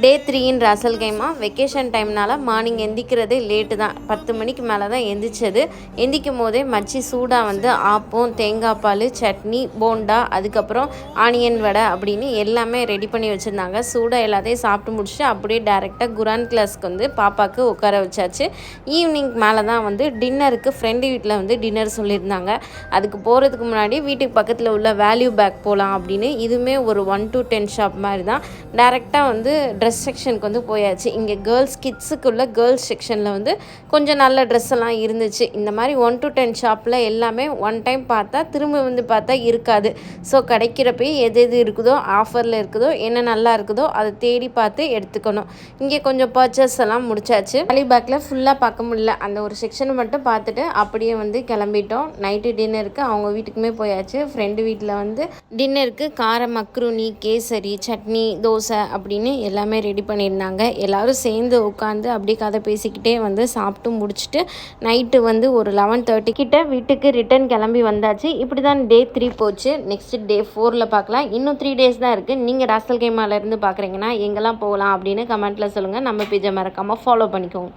டே 3 இன் ராசல் கைமா. Vacation டைம்னால morning எந்திக்கிறது late தான். 10 மணிக்கு மேலே தான் எந்திரிச்சது. எந்திக்கும் போதே மச்சி சூடாக வந்து ஆப்பம், தேங்காய் பால், சட்னி, போண்டா, அதுக்கப்புறம் ஆனியன் வடை அப்படின்னு எல்லாமே ரெடி பண்ணி வச்சுருந்தாங்க. சூடாக எல்லாத்தையும் சாப்பிட்டு முடிச்சுட்டு அப்படியே டேரெக்டாக குரான் கிளாஸ்க்கு வந்து பாப்பாவுக்கு உட்கார வச்சாச்சு. ஈவினிங் மேலே தான் வந்து டின்னருக்கு ஃப்ரெண்டு வீட்டில் வந்து டின்னர் சொல்லியிருந்தாங்க. அதுக்கு போகிறதுக்கு முன்னாடி வீட்டுக்கு பக்கத்தில் உள்ள வேல்யூ பேக் போகலாம் அப்படின்னு இதுவுமே ஒரு 1 to 10 ஷாப் மாதிரி தான். டேரெக்டாக வந்து ட்ரெஸ் செக்ஷனுக்கு வந்து போயாச்சு. இங்கே கேர்ள்ஸ் கிட்ஸுக்குள்ள கேர்ள்ஸ் செக்ஷனில் வந்து கொஞ்சம் நல்ல ட்ரெஸ் எல்லாம் இருந்துச்சு. இந்த மாதிரி 1 to 10 ஷாப்பில் எல்லாமே ஒன் டைம் பார்த்தா திரும்ப வந்து பார்த்தா இருக்காது. ஸோ கிடைக்கிறப்ப எது எது இருக்குதோ, ஆஃபரில் இருக்குதோ, என்ன நல்லா இருக்குதோ அதை தேடி பார்த்து எடுத்துக்கணும். இங்கே கொஞ்சம் பர்ச்சேஸ் எல்லாம் முடிச்சாச்சு. வேல்யூ பேக்கில் ஃபுல்லாக பார்க்க முடியல. அந்த ஒரு செக்ஷனை மட்டும் பார்த்துட்டு அப்படியே வந்து கிளம்பிட்டோம். நைட்டு டின்னருக்கு அவங்க வீட்டுக்குமே போயாச்சு. ஃப்ரெண்டு வீட்டில் வந்து டின்னருக்கு கார மக்ருனி, கேசரி, சட்னி, தோசை அப்படின்னு எல்லாமே ரெடி பண்ணியிருந்தாங்க. எல்லோரும் சேர்ந்து உட்காந்து அப்படியே கதை பேசிக்கிட்டே வந்து சாப்பிட்டு முடிச்சுட்டு நைட்டு வந்து ஒரு 11:30 கிட்ட வீட்டுக்கு ரிட்டன் கிளம்பி வந்தாச்சு. இப்படி தான் டே 3 போச்சு. நெக்ஸ்ட் டே 4ல் பார்க்கலாம். இன்னும் 3 days தான் இருக்குது. நீங்கள் ராசல் கைமாலேருந்து பார்க்குறீங்கன்னா எங்கெல்லாம் போகலாம் அப்படின்னு கமெண்ட்டில் சொல்லுங்கள். நம்ம பேஜை மறக்காமல் ஃபாலோ பண்ணிக்கோங்க.